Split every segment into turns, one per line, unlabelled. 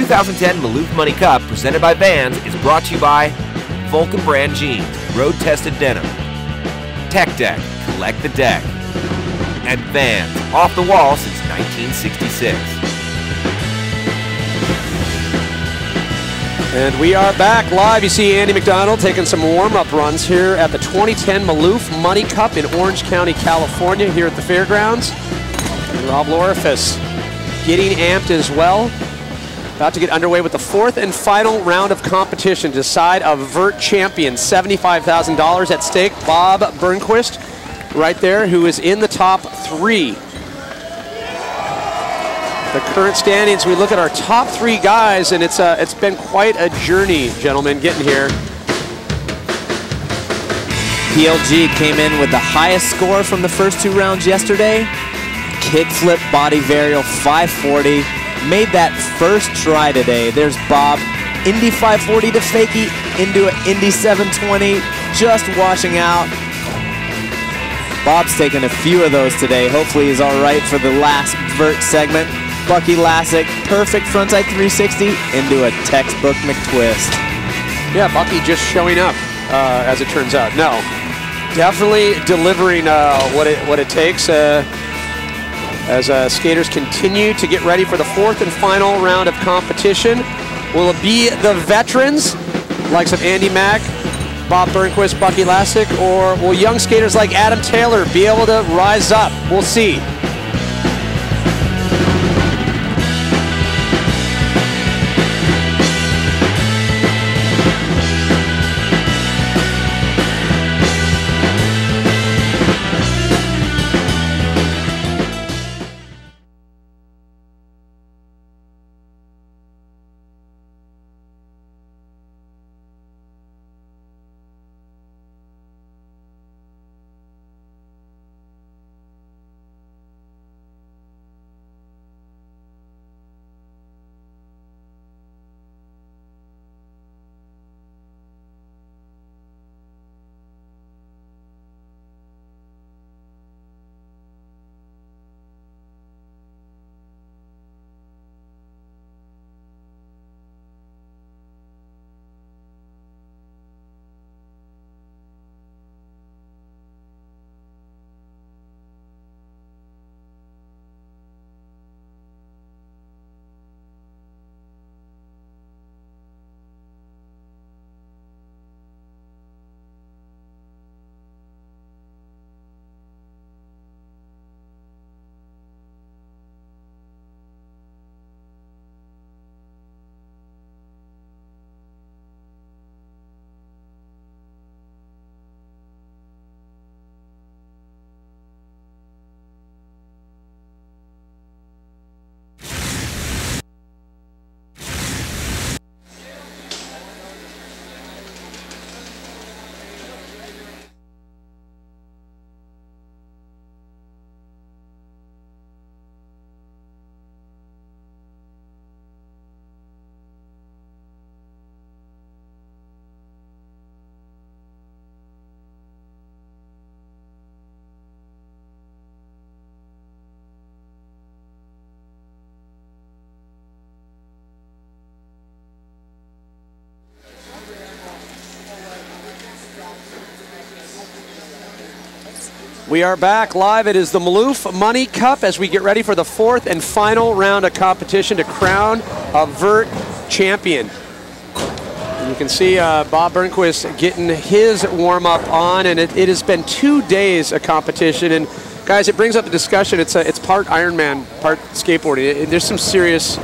2010 Maloof Money Cup, presented by Vans, is brought to you by Vulcan Brand Jeans, road-tested denim, Tech Deck, collect the deck, and Vans, off the wall since 1966.
And we are back live. You see Andy McDonald taking some warm-up runs here at the 2010 Maloof Money Cup in Orange County, California, here at the fairgrounds. And Rob Lorifus getting amped as well. About to get underway with the fourth and final round of competition to decide a Vert champion. $75,000 at stake. Bob Burnquist right there, who is in the top three. The current standings, we look at our top three guys, and it's been quite a journey, gentlemen, getting here.
PLG came in with the highest score from the first two rounds yesterday. Kickflip body varial 540. Made that first try today. There's Bob. Indy 540 to fakie into an Indy 720. Just washing out. Bob's taking a few of those today. Hopefully he's all right for the last Vert segment. Bucky Lassick, perfect frontside 360 into a textbook McTwist.
Yeah, Bucky just showing up, as it turns out. No, definitely delivering what it takes as skaters continue to get ready for the fourth and final round of competition. Will it be the veterans, likes of Andy Mack, Bob Burnquist, Bucky Lassick, or will young skaters like Adam Taylor be able to rise up? We'll see. We are back live. It is the Maloof Money Cup as we get ready for the fourth and final round of competition to crown a Vert champion. And you can see Bob Burnquist getting his warm-up on, and it has been 2 days of competition. And guys, it brings up the discussion. It's part Ironman, part skateboarding. There's some serious,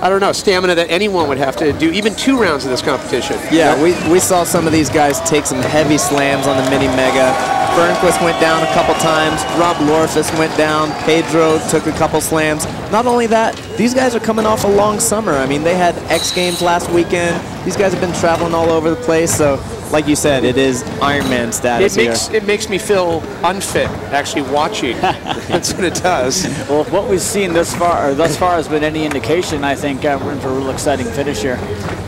I don't know, stamina that anyone would have to do, even 2 rounds of this competition.
Yeah, we saw some of these guys take some heavy slams on the Mini Mega. Burnquist went down a couple times. Rob Lorifus went down. Pedro took a couple slams. Not only that, these guys are coming off a long summer. I mean, they had X Games last weekend. These guys have been traveling all over the place, so like you said, it is Ironman status
It makes me feel unfit actually watching. That's what it does.
Well, if what we've seen thus far has been any indication, I think we're in for a real exciting finish here.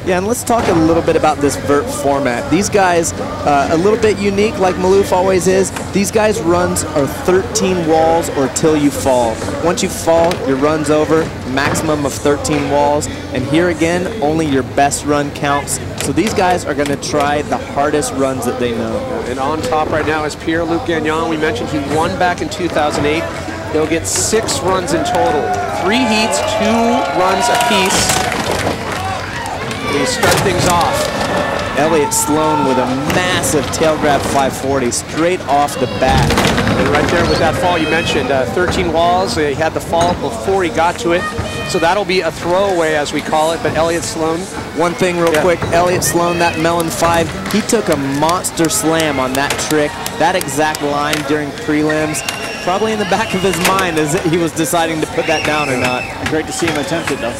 Yeah, and let's talk a little bit about this Vert format. These guys, a little bit unique, like Maloof always is. These guys' runs are 13 walls or till you fall. Once you fall, your run's over, maximum of 13 walls. And here again, only your best run counts. So these guys are going to try the hardest runs that they know.
And on top right now is Pierre-Luc Gagnon. We mentioned he won back in 2008. They'll get 6 runs in total. 3 heats, 2 runs apiece. They start things off.
Elliott Sloan with a massive tail grab 540 straight off the bat.
And right there with that fall you mentioned, 13 walls. He had the fall before he got to it. So that'll be a throwaway, as we call it. But Elliott Sloan.
One thing real quick, Elliott Sloan, that Melon 5, he took a monster slam on that trick, that exact line during prelims. Probably in the back of his mind as he was deciding to put that down or not.
Great to see him attempt it, though.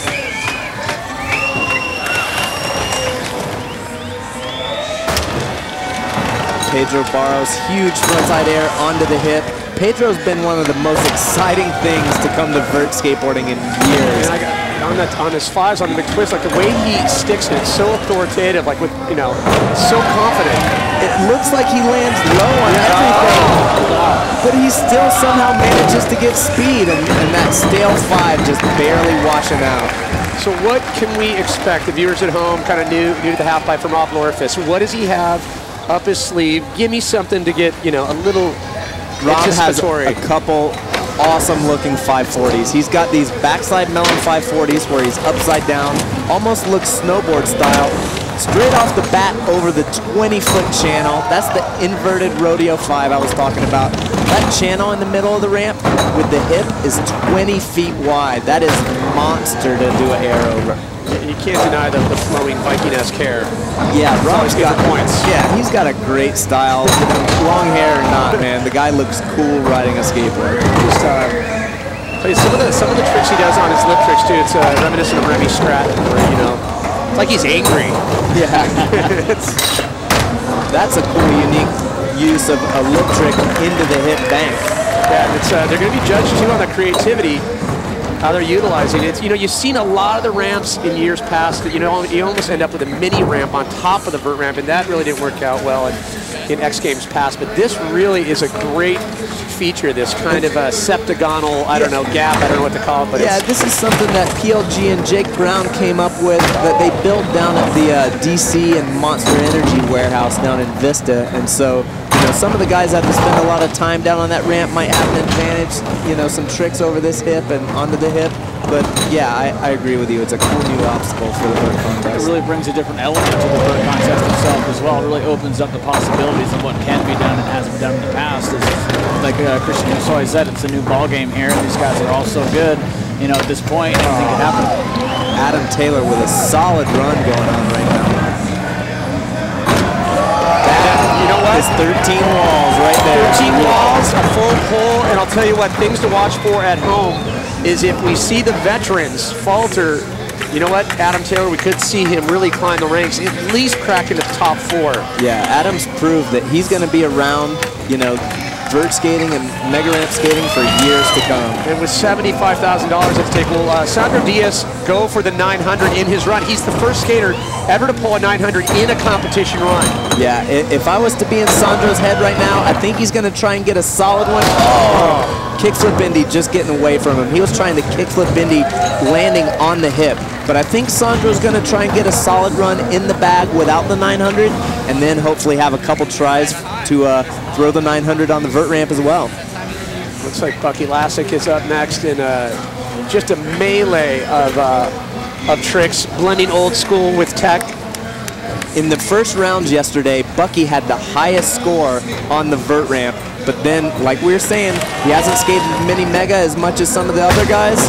Pedro Barros, huge frontside air onto the hip. Pedro's been one of the most exciting things to come to Vert skateboarding in years.
And on his 5s, on the McTwist, like the way he sticks it, so authoritative, like with, so confident.
It looks like he lands low on everything, but he still somehow manages to get speed, and that stale 5 just barely washing out.
So what can we expect? The viewers at home, kind of new to the half-pipe from off Orifice. What does he have up his sleeve? Give me something to get, a little
Rob has
anticipatory.
a couple awesome looking 540s. He's got these backside melon 540s where he's upside down, almost looks snowboard style, straight off the bat over the 20-foot channel. That's the inverted rodeo 5 I was talking about. That channel in the middle of the ramp with the hip is 20 feet wide. That is monster to do an air over.
You can't deny the flowing Viking-esque hair.
Yeah, Rob's got
points.
Yeah, he's got a great style. Long hair or not, man, the guy looks cool riding a skateboard.
Just some of the tricks he does on his lip tricks too. It's reminiscent of Remy Stratton, where it's like he's angry.
Yeah, that's a cool, unique use of a lip trick into the hip bank.
Yeah, they're going to be judged too on the creativity. How they're utilizing it. You've seen a lot of the ramps in years past that, you almost end up with a mini ramp on top of the Vert ramp, and that really didn't work out well in X Games past. But this really is a great feature, this kind of a septagonal, I don't know, gap, I don't know what to call it. But
yeah, this is something that PLG and Jake Brown came up with that they built down at the DC and Monster Energy warehouse down in Vista. And so, some of the guys that have to spend a lot of time down on that ramp might have an advantage, some tricks over this hip and onto the hip. But yeah, I agree with you. It's a cool new obstacle for the Vert contest.
It really brings a different element to the Vert contest itself as well. It really opens up the possibilities of what can be done and hasn't been done in the past. Like Christian Musso said, it's a new ball game here. These guys are all so good. At this point, anything can happen.
Adam Taylor with a solid run going on right now. It's 13 walls right there.
13 walls, a full pull, and I'll tell you what, things to watch for at home is if we see the veterans falter, you know what, Adam Taylor, we could see him really climb the ranks, at least crack into the top 4.
Yeah, Adam's proved that he's going to be around, Vert skating and mega ramp skating for years to come.
And with $75,000 at stake, will Sandro Diaz go for the 900 in his run? He's the first skater ever to pull a 900 in a competition run.
Yeah, if I was to be in Sandro's head right now, I think he's going to try and get a solid one. Oh! Kickflip Indy just getting away from him. He was trying to kickflip Indy, landing on the hip. But I think Sandro's going to try and get a solid run in the bag without the 900, and then hopefully have a couple tries to throw the 900 on the Vert ramp as well.
Looks like Bucky Lassick is up next in just a melee of tricks, blending old school with tech.
In the first rounds yesterday, Bucky had the highest score on the Vert ramp, but then, like we were saying, he hasn't skated mini mega as much as some of the other guys.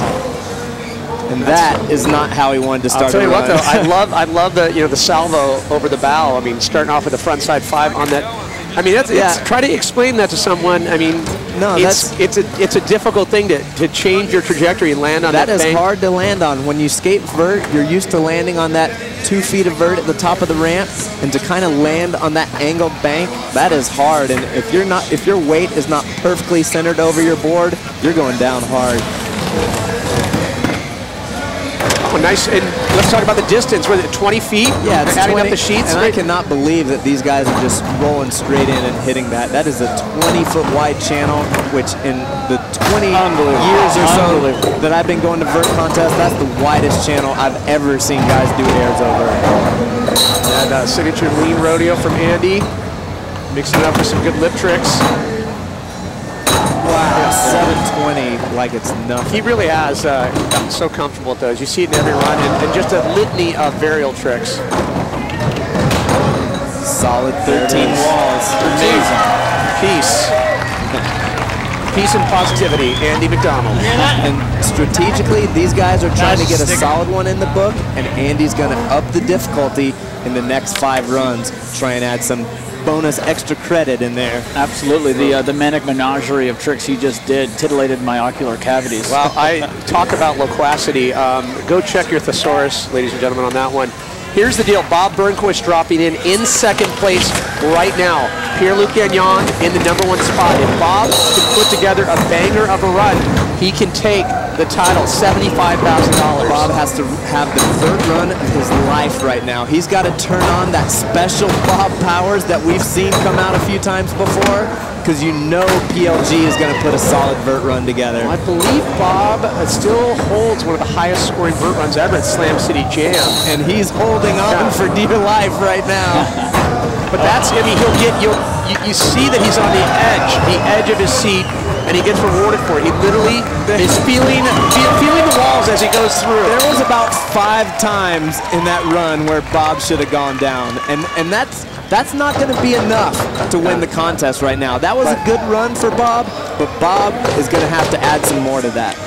And that is not how he wanted to start.
I'll tell you what, though, I love the the salvo over the bow. I mean, starting off with the front side 5 on that. I mean, try to explain that to someone. I mean,
no,
it's a difficult thing to change your trajectory and land on that.
That is
bank.
hard to land on. When you skate Vert, you're used to landing on that 2 feet of vert at the top of the ramp, and to kind of land on that angled bank, that is hard. And if your weight is not perfectly centered over your board, you're going down hard.
Oh, nice. And let's talk about the distance. Was it 20 feet?
Yeah, it's
adding
20,
up the sheets.
And I cannot believe that these guys are just rolling straight in and hitting that. That is a 20-foot wide channel, which in the 20 years or so that I've been going to vert contests, that's the widest channel I've ever seen guys do airs over.
And signature lean rodeo from Andy, mixing it up with some good lip tricks.
Wow, 720 like it's nothing.
He really has gotten so comfortable at those. You see it in every run, and just a litany of varial tricks.
Solid 13 walls.
Amazing. Peace. Peace and positivity, Andy McDonald.
And strategically, these guys are trying to get a solid one in the book, and Andy's going to up the difficulty in the next 5 runs, try and add some bonus extra credit in there.
Absolutely. The manic menagerie of tricks he just did titillated my ocular cavities.
Well, I talk about loquacity. Go check your thesaurus, ladies and gentlemen, on that one. Here's the deal. Bob Burnquist dropping in second place right now. Pierre-Luc Gagnon in the #1 spot. If Bob can put together a banger of a run, he can take the title, $75,000.
Bob has to have the vert run of his life right now. He's got to turn on that special Bob powers that we've seen come out a few times before, because you know PLG is going to put a solid vert run together.
I believe Bob still holds one of the highest scoring vert runs ever at Slam City Jam.
And he's holding on for dear life right now.
But that's, I mean, you see that he's on the edge of his seat, and he gets rewarded for it. He literally is feeling the walls as he goes through.
There was about 5 times in that run where Bob should have gone down, and that's not going to be enough to win the contest right now. That was a good run for Bob, but Bob is going to have to add some more to that.